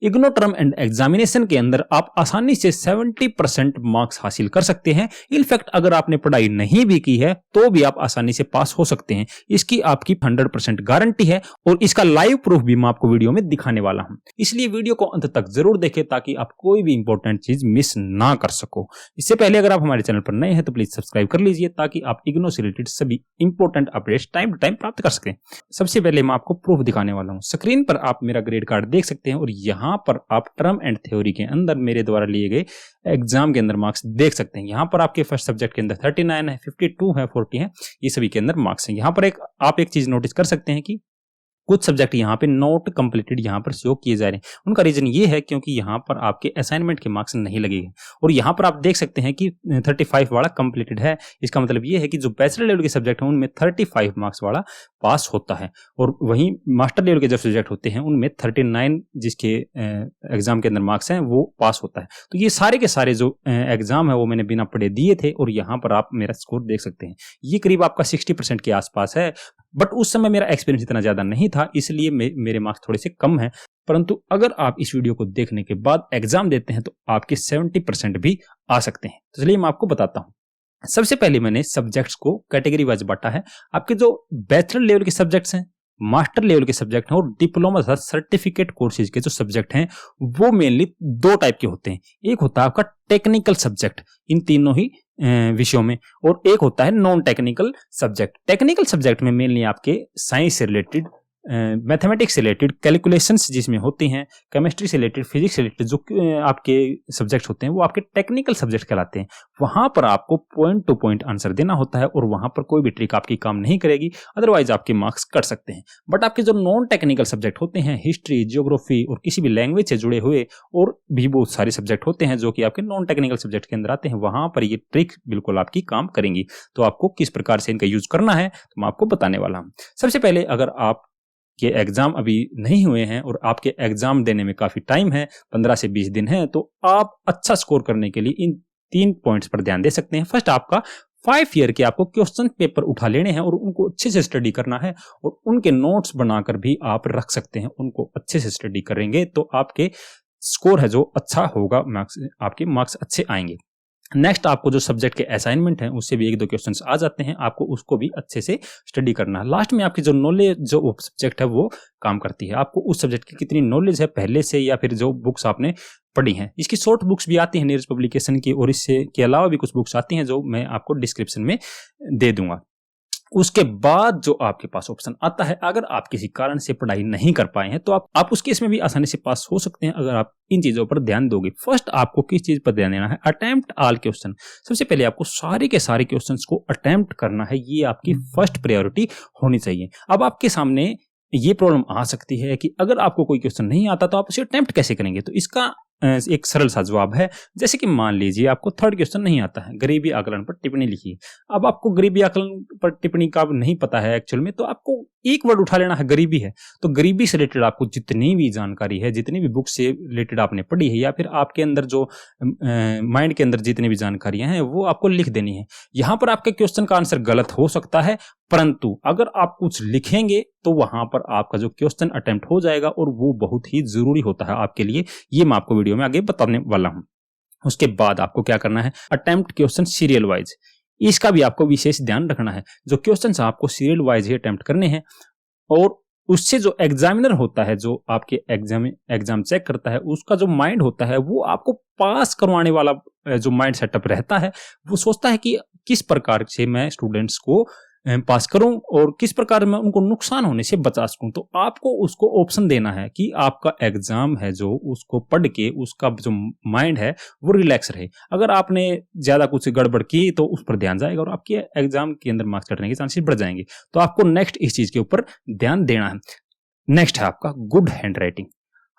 IGNOU term and examination के अंदर आप आसानी से 70% मार्क्स हासिल कर सकते हैं। इनफैक्ट अगर आपने पढ़ाई नहीं भी की है तो भी आप आसानी से पास हो सकते हैं। इसकी आपकी 100% गारंटी है और इसका लाइव प्रूफ भी मैं आपको वीडियो में दिखाने वाला हूं। इसलिए वीडियो को अंत तक जरूर देखें ताकि आप कोई भी इंपॉर्टेंट चीज मिस ना कर सको। इससे पहले अगर आप हमारे चैनल पर नए हैं तो प्लीज सब्सक्राइब कर लीजिए ताकि आप इग्नो से रिलेटेड सभी important updates time to time प्राप्त कर सकें। सबसे पहले मैं आपको प्रूफ दिखाने वाला हूं। स्क्रीन पर आप मेरा ग्रेड कार्ड देख सकते हैं और यहाँ पर आप टर्म एंड थ्योरी के अंदर मेरे द्वारा लिए गए एग्जाम के अंदर मार्क्स देख सकते हैं। यहाँ पर आपके फर्स्ट सब्जेक्ट के अंदर 39 है, 52 है, 40 है, ये सभी के अंदर मार्क्स हैं। यहाँ पर आप एक चीज नोटिस कर सकते हैं कि कुछ सब्जेक्ट यहाँ पे नॉट कंप्लीटेड यहाँ पर शो किए जा रहे हैं। उनका रीजन ये है क्योंकि यहाँ पर आपके असाइनमेंट के मार्क्स नहीं लगेंगे और यहाँ पर आप देख सकते हैं कि 35 वाला कंप्लीटेड है। इसका मतलब ये है कि जो बैचलर लेवल के सब्जेक्ट हैं उनमें 35 मार्क्स वाला पास होता है और वहीं मास्टर लेवल के जो सब्जेक्ट होते हैं उनमें 39 जिसके एग्जाम के अंदर मार्क्स हैं वो पास होता है। तो ये सारे के सारे जो एग्जाम है वो मैंने बिना पढ़े दिए थे और यहाँ पर आप मेरा स्कोर देख सकते हैं। ये करीब आपका 60% के आसपास है। बट उस समय मेरा एक्सपीरियंस इतना ज्यादा नहीं था इसलिए मेरे मार्क्स थोड़े से कम हैं। परंतु अगर आप इस वीडियो को देखने के बाद एग्जाम देते हैं तो आपके 70% भी आ सकते हैं। तो चलिए मैं आपको बताता हूं। सबसे पहले मैंने सब्जेक्ट्स को कैटेगरी वाइज बांटा है। आपके जो बैचलर लेवल के सब्जेक्ट्स हैं, मास्टर लेवल के सब्जेक्ट हैं और डिप्लोमा तथा सर्टिफिकेट कोर्सेज के जो सब्जेक्ट हैं वो मेनली दो टाइप के होते हैं। एक होता है आपका टेक्निकल सब्जेक्ट इन तीनों ही विषयों में और एक होता है non technical subject. Technical subject में मेनली आपके साइंस से रिलेटेड, मैथमेटिक्स से रिलेटेड, कैलकुलेशंस जिसमें होती हैं, केमिस्ट्री से रिलेटेड, फिजिक्स से रिलेटेड जो आपके सब्जेक्ट्स होते हैं वो आपके टेक्निकल सब्जेक्ट कहलाते हैं। वहां पर आपको पॉइंट टू पॉइंट आंसर देना होता है और वहां पर कोई भी ट्रिक आपकी काम नहीं करेगी, अदरवाइज आपके मार्क्स कट सकते हैं। बट आपके जो नॉन टेक्निकल सब्जेक्ट होते हैं, हिस्ट्री, जियोग्राफी और किसी भी लैंग्वेज से जुड़े हुए और भी बहुत सारे सब्जेक्ट होते हैं जो कि आपके नॉन टेक्निकल सब्जेक्ट के अंदर आते हैं, वहां पर ये ट्रिक बिल्कुल आपकी काम करेंगी। तो आपको किस प्रकार से इनका यूज करना है तो मैं आपको बताने वाला हूं। सबसे पहले अगर आप के एग्जाम अभी नहीं हुए हैं और आपके एग्जाम देने में काफी टाइम है, 15 से 20 दिन है, तो आप अच्छा स्कोर करने के लिए इन 3 पॉइंट्स पर ध्यान दे सकते हैं। फर्स्ट, आपका 5 ईयर के आपको क्वेश्चन पेपर उठा लेने हैं और उनको अच्छे से स्टडी करना है और उनके नोट्स बनाकर भी आप रख सकते हैं। उनको अच्छे से स्टडी करेंगे तो आपके स्कोर है जो अच्छा होगा, आपके मार्क्स अच्छे आएंगे। नेक्स्ट, आपको जो सब्जेक्ट के असाइनमेंट हैं उससे भी 1-2 क्वेश्चंस आ जाते हैं, आपको उसको भी अच्छे से स्टडी करना है। लास्ट में आपकी जो नॉलेज जो सब्जेक्ट है वो काम करती है। आपको उस सब्जेक्ट की कितनी नॉलेज है पहले से या फिर जो बुक्स आपने पढ़ी हैं। इसकी शॉर्ट बुक्स भी आती हैं नीरज पब्लिकेशन की और इससे के अलावा भी कुछ बुक्स आती हैं जो मैं आपको डिस्क्रिप्शन में दे दूंगा। उसके बाद जो आपके पास ऑप्शन आता है, अगर आप किसी कारण से पढ़ाई नहीं कर पाए हैं तो आप उस केस में भी आसानी से पास हो सकते हैं अगर आप इन चीजों पर ध्यान दोगे। फर्स्ट, आपको किस चीज पर ध्यान देना है? Attempt all question. सबसे पहले आपको सारे के सारे क्वेश्चंस को अटेम्प्ट करना है, ये आपकी फर्स्ट प्रायोरिटी होनी चाहिए। अब आपके सामने ये प्रॉब्लम आ सकती है कि अगर आपको कोई क्वेश्चन नहीं आता तो आप उसे अटेम्प्ट कैसे करेंगे? तो इसका एक सरल सा जवाब है। जैसे कि मान लीजिए आपको 3rd क्वेश्चन नहीं आता है, गरीबी आकलन पर टिप्पणी लिखिए। अब आपको गरीबी आकलन पर टिप्पणी का नहीं पता है एक्चुअल में, तो आपको एक वर्ड उठा लेना है, गरीबी है। तो गरीबी से रिलेटेड आपको जितनी भी जानकारी है, जितनी भी बुक से रिलेटेड आपने पढ़ी है या फिर आपके अंदर जो माइंड के अंदर जितनी भी जानकारियां हैं वो आपको लिख देनी है। यहां पर आपके क्वेश्चन का आंसर गलत हो सकता है, परंतु अगर आप कुछ लिखेंगे तो वहां पर आपका जो क्वेश्चन अटेम्प्ट हो जाएगा और वो बहुत ही जरूरी होता है आपके लिए। ये मैं आपको वीडियो में आगे बताने वाला हूं। उसके बाद आपको क्या करना है? Attempt question serial wise. इसका भी आपको विशेष ध्यान रखना है। जो क्वेश्चंस आपको सीरियल वाइज ही अटेम्प्ट करने हैं और उससे जो एग्जामिनर होता है, जो आपके एग्जाम चेक करता है, उसका जो माइंड होता है वो आपको पास करवाने वाला जो माइंड सेटअप रहता है, वो सोचता है कि किस प्रकार से मैं स्टूडेंट्स को पास करूं और किस प्रकार मैं उनको नुकसान होने से बचा सकूं। तो आपको उसको ऑप्शन देना है कि आपका एग्जाम है जो उसको पढ़ के उसका जो माइंड है वो रिलैक्स रहे। अगर आपने ज्यादा कुछ गड़बड़ की तो उस पर ध्यान जाएगा और आपके एग्जाम के अंदर मार्क्स कटने के चांसेस बढ़ जाएंगे। तो आपको नेक्स्ट इस चीज के ऊपर ध्यान देना है। नेक्स्ट है आपका गुड हैंड राइटिंग।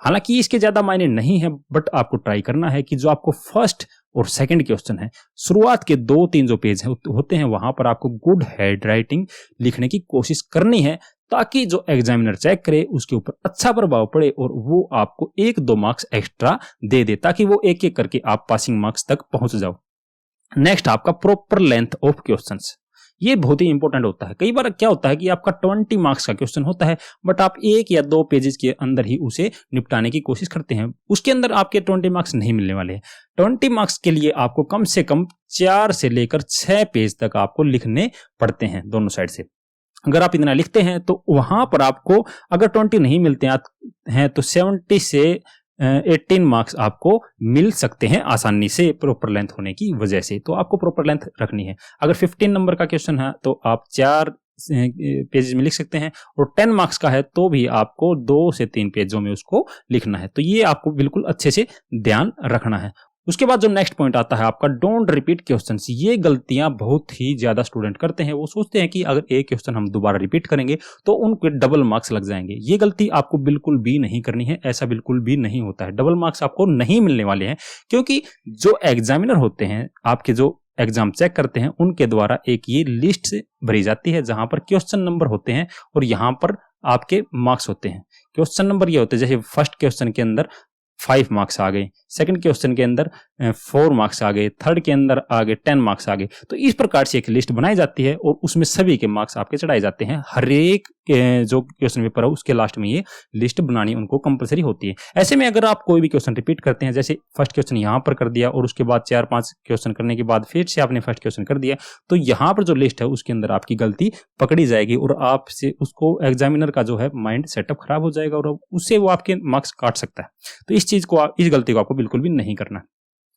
हालांकि इसके ज्यादा मायने नहीं है, बट आपको ट्राई करना है कि जो आपको फर्स्ट और सेकंड क्वेश्चन है, शुरुआत के 2-3 जो पेज होते हैं वहां पर आपको गुड हैंड राइटिंग लिखने की कोशिश करनी है, ताकि जो एग्जामिनर चेक करे उसके ऊपर अच्छा प्रभाव पड़े और वो आपको 1-2 मार्क्स एक्स्ट्रा दे दे, ताकि वो एक एक करके आप पासिंग मार्क्स तक पहुंच जाओ। नेक्स्ट आपका प्रॉपर लेंथ ऑफ क्वेश्चंस। ये बहुत ही इंपॉर्टेंट होता है। कई बार क्या होता है कि आपका 20 मार्क्स का क्वेश्चन होता है, बट आप 1 या 2 पेजेस के अंदर ही उसे निपटाने की कोशिश करते हैं, उसके अंदर आपके 20 मार्क्स नहीं मिलने वाले हैं। 20 मार्क्स के लिए आपको कम से कम 4 से लेकर 6 पेज तक आपको लिखने पड़ते हैं दोनों साइड से। अगर आप इतना लिखते हैं तो वहां पर आपको अगर 20 नहीं मिलते हैं तो 70 से 18 मार्क्स आपको मिल सकते हैं आसानी से, प्रॉपर लेंथ होने की वजह से। तो आपको प्रॉपर लेंथ रखनी है। अगर 15 नंबर का क्वेश्चन है तो आप 4 पेजेस में लिख सकते हैं, और 10 मार्क्स का है तो भी आपको 2 से 3 पेजों में उसको लिखना है। तो ये आपको बिल्कुल अच्छे से ध्यान रखना है। उसके बाद जो नेक्स्ट पॉइंट आता है आपका, डोंट रिपीट क्वेश्चंस। ये गलतियां बहुत ही ज्यादा स्टूडेंट करते हैं। वो सोचते हैं कि अगर एक क्वेश्चन हम दोबारा रिपीट करेंगे तो उनके डबल मार्क्स लग जाएंगे। ये गलती आपको बिल्कुल भी नहीं करनी है। ऐसा बिल्कुल भी नहीं होता है। डबल मार्क्स आपको नहीं मिलने वाले हैं, क्योंकि जो एग्जामिनर होते हैं, आपके जो एग्जाम चेक करते हैं, उनके द्वारा एक ये लिस्ट भरी जाती है जहां पर क्वेश्चन नंबर होते हैं और यहां पर आपके मार्क्स होते हैं। क्वेश्चन नंबर ये होते हैं, जैसे फर्स्ट क्वेश्चन के अंदर 5 मार्क्स आ गए, सेकंड क्वेश्चन के अंदर 4 मार्क्स आ गए, थर्ड के अंदर आ गए 10 मार्क्स आ गए। तो इस प्रकार से एक लिस्ट बनाई जाती है और उसमें सभी के मार्क्स आपके चढ़ाए जाते हैं। हर एक जो क्वेश्चन पेपर है उसके लास्ट में ये लिस्ट बनानी उनको कंपलसरी होती है। ऐसे में अगर आप कोई भी क्वेश्चन रिपीट करते हैं, जैसे फर्स्ट क्वेश्चन यहाँ पर कर दिया और उसके बाद 4-5 क्वेश्चन करने के बाद फिर से आपने फर्स्ट क्वेश्चन कर दिया, तो यहाँ पर जो लिस्ट है उसके अंदर आपकी गलती पकड़ी जाएगी और आपसे उसको एग्जामिनर का जो है माइंड सेटअप खराब हो जाएगा और उससे वो आपके मार्क्स काट सकता है। तो इस गलती को आपको बिल्कुल भी नहीं करना।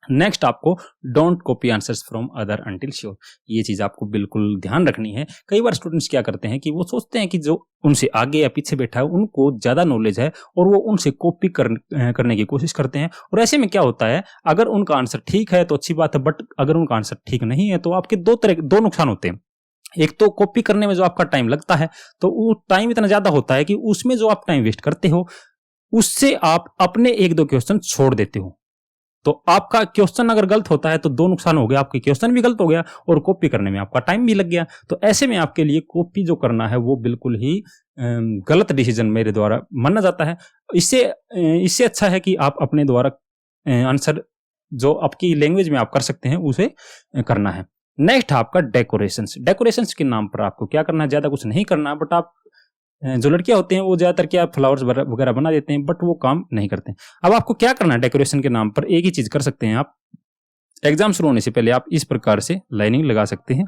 नेक्स्ट आपको don't copy answers from other until sure. ये चीज आपको बिल्कुल ध्यान रखनी है। कई बार स्टूडेंट्स क्या करते हैं कि वो सोचते हैं कि जो उनसे आगे या पीछे बैठा है उनको ज्यादा नॉलेज है और वो उनसे कॉपी करने की कोशिश करते हैं। और ऐसे में क्या होता है, अगर उनका आंसर ठीक है तो अच्छी बात है, बट अगर उनका आंसर ठीक नहीं है तो आपके दो नुकसान होते हैं। एक तो कॉपी करने में जो आपका टाइम लगता है, तो वो टाइम इतना ज्यादा होता है कि उसमें जो आप टाइम वेस्ट करते हो उससे आप अपने 1-2 क्वेश्चन छोड़ देते हो। तो आपका क्वेश्चन अगर गलत होता है तो 2 नुकसान हो गया, आपके क्वेश्चन भी गलत हो गया और कॉपी करने में आपका टाइम भी लग गया। तो ऐसे में आपके लिए कॉपी जो करना है वो बिल्कुल ही गलत डिसीजन मेरे द्वारा माना जाता है। इससे अच्छा है कि आप अपने द्वारा आंसर जो आपकी लैंग्वेज में आप कर सकते हैं उसे करना है। नेक्स्ट आपका डेकोरेशंस के नाम पर आपको क्या करना है, ज्यादा कुछ नहीं करना, बट आप जो लड़कियां होते हैं वो ज्यादातर क्या फ्लावर्स वगैरह बना देते हैं, बट वो काम नहीं करते। अब आपको क्या करना है, डेकोरेशन के नाम पर एक ही चीज कर सकते हैं आप। एग्जाम शुरू होने से पहले आप इस प्रकार से लाइनिंग लगा सकते हैं।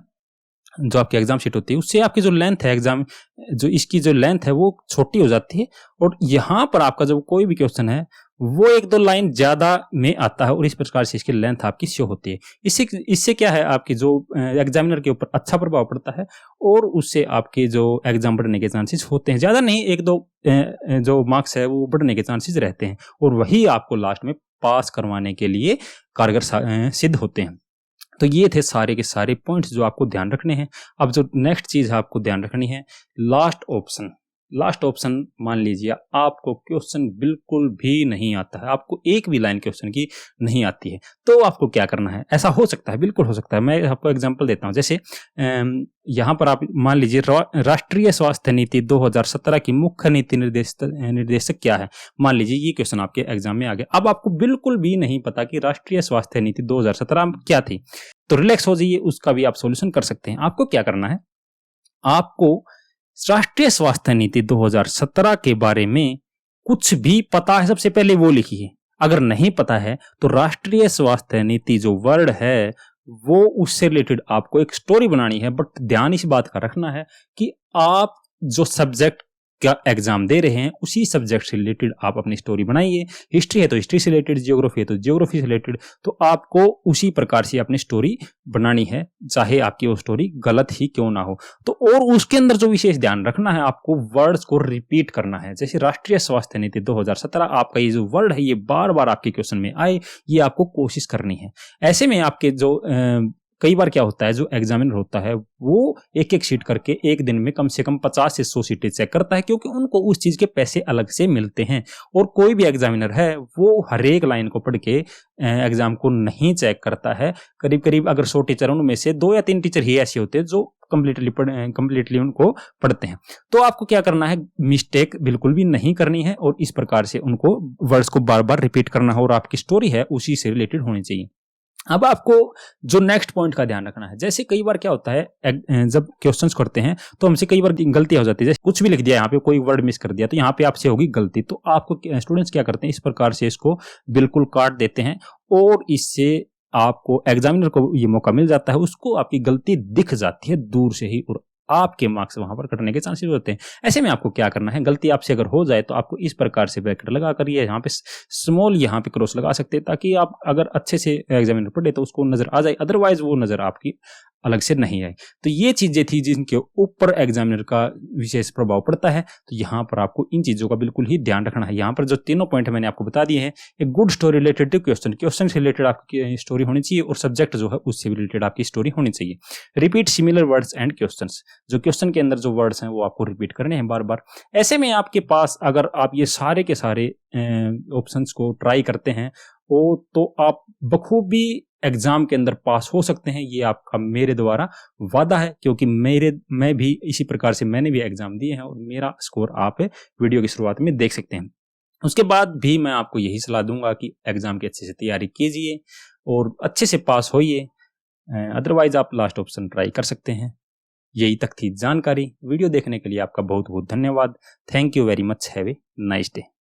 जो आपकी एग्जाम शीट होती है उससे आपकी जो लेंथ है एग्जाम, जो इसकी जो लेंथ है वो छोटी हो जाती है और यहाँ पर आपका जो कोई भी क्वेश्चन है वो 1-2 लाइन ज्यादा में आता है और इस प्रकार से इसकी लेंथ आपकी शो होती है। इससे क्या है, आपकी जो एग्जामिनर के ऊपर अच्छा प्रभाव पड़ता है और उससे आपके जो एग्जाम बढ़ने के चांसेस होते हैं। ज्यादा नहीं, 1-2 जो मार्क्स है वो बढ़ने के चांसेस रहते हैं और वही आपको लास्ट में पास करवाने के लिए कारगर सिद्ध होते हैं। तो ये थे सारे के सारे पॉइंट्स जो आपको ध्यान रखने हैं। अब जो नेक्स्ट चीज है आपको ध्यान रखनी है, लास्ट ऑप्शन मान लीजिए आपको क्वेश्चन बिल्कुल भी नहीं आता है, आपको एक भी लाइन क्वेश्चन की नहीं आती है, तो आपको क्या करना है। ऐसा हो सकता है, बिल्कुल हो सकता है। मैं आपको एग्जांपल देता हूं। जैसे यहाँ पर आप मान लीजिए राष्ट्रीय स्वास्थ्य नीति 2017 की मुख्य नीति निर्देशक क्या है। मान लीजिए ये क्वेश्चन आपके एग्जाम में आ गया। अब आपको बिल्कुल भी नहीं पता कि राष्ट्रीय स्वास्थ्य नीति 2017 क्या थी, तो रिलैक्स हो जाइए, उसका भी आप सॉल्यूशन कर सकते हैं। आपको क्या करना है, आपको राष्ट्रीय स्वास्थ्य नीति 2017 के बारे में कुछ भी पता है सबसे पहले वो लिखिए। अगर नहीं पता है तो राष्ट्रीय स्वास्थ्य नीति जो वर्ड है वो उससे रिलेटेड आपको एक स्टोरी बनानी है। बट ध्यान इस बात का रखना है कि आप जो सब्जेक्ट का एग्जाम दे रहे हैं उसी सब्जेक्ट से रिलेटेड आप अपनी स्टोरी बनाइए। हिस्ट्री है तो हिस्ट्री से रिलेटेड, ज्योग्राफी है तो ज्योग्राफी से रिलेटेड, तो आपको उसी प्रकार से अपनी स्टोरी बनानी है, चाहे आपकी वो स्टोरी गलत ही क्यों ना हो। तो और उसके अंदर जो विशेष ध्यान रखना है, आपको वर्ड्स को रिपीट करना है। जैसे राष्ट्रीय स्वास्थ्य नीति 2017, आपका ये जो वर्ड है ये बार बार आपके क्वेश्चन में आए, ये आपको कोशिश करनी है। ऐसे में आपके जो कई बार क्या होता है, जो एग्जामिनर होता है वो एक शीट करके एक दिन में कम से कम 50 से 100 सीटें चेक करता है, क्योंकि उनको उस चीज के पैसे अलग से मिलते हैं। और कोई भी एग्जामिनर है वो हर एक लाइन को पढ़ के एग्जाम को नहीं चेक करता है। करीब करीब अगर 100 टीचर उनमें से 2 या 3 टीचर ही ऐसे होते हैं जो कंप्लीटली उनको पढ़ते हैं। तो आपको क्या करना है, मिस्टेक बिल्कुल भी नहीं करनी है और इस प्रकार से उनको वर्ड्स को बार बार रिपीट करना है और आपकी स्टोरी है उसी से रिलेटेड होनी चाहिए। अब आपको जो नेक्स्ट पॉइंट का ध्यान रखना है, जैसे कई बार क्या होता है जब क्वेश्चंस करते हैं तो हमसे कई बार गलतियां हो जाती है, जैसे कुछ भी लिख दिया यहाँ पे, कोई वर्ड मिस कर दिया तो यहाँ पे आपसे होगी गलती, तो आपको स्टूडेंट्स क्या करते हैं, इस प्रकार से इसको बिल्कुल काट देते हैं और इससे आपको एग्जामिनर को ये मौका मिल जाता है, उसको आपकी गलती दिख जाती है दूर से ही और आपके मार्क्स वहां पर कटने के चांसेस होते हैं। ऐसे में आपको क्या करना है, गलती आपसे अगर हो जाए तो आपको इस प्रकार से ब्रैकेट लगा कर यहाँ पे स्मॉल यहाँ पे क्रॉस लगा सकते हैं, ताकि आप अगर अच्छे से एग्जामिनर पढ़े तो उसको नजर आ जाए, अदरवाइज वो नजर आपकी अलग से नहीं आए। तो ये चीजें थी जिनके ऊपर एग्जामिनर का विशेष प्रभाव पड़ता है, तो यहाँ पर आपको इन चीजों का बिल्कुल ही ध्यान रखना है। यहाँ पर जो तीनों पॉइंट मैंने आपको बता दिए हैं, एक good story related to question से रिलेटेड आपकी स्टोरी होनी चाहिए और सब्जेक्ट जो है उससे रिलेटेड आपकी स्टोरी होनी चाहिए। Repeat similar words and questions, जो क्वेश्चन के अंदर जो वर्ड्स हैं वो आपको रिपीट करने हैं बार बार। ऐसे में आपके पास अगर आप ये सारे के सारे ऑप्शंस को ट्राई करते हैं तो आप बखूबी एग्जाम के अंदर पास हो सकते हैं, ये आपका मेरे द्वारा वादा है, क्योंकि मैं भी इसी प्रकार से मैंने भी एग्जाम दिए हैं और मेरा स्कोर आप वीडियो की शुरुआत में देख सकते हैं। उसके बाद भी मैं आपको यही सलाह दूंगा कि एग्जाम की अच्छे से तैयारी कीजिए और अच्छे से पास होइए, अदरवाइज आप लास्ट ऑप्शन ट्राई कर सकते हैं। यही तक थी जानकारी। वीडियो देखने के लिए आपका बहुत बहुत धन्यवाद। Thank you very much. Have a nice day.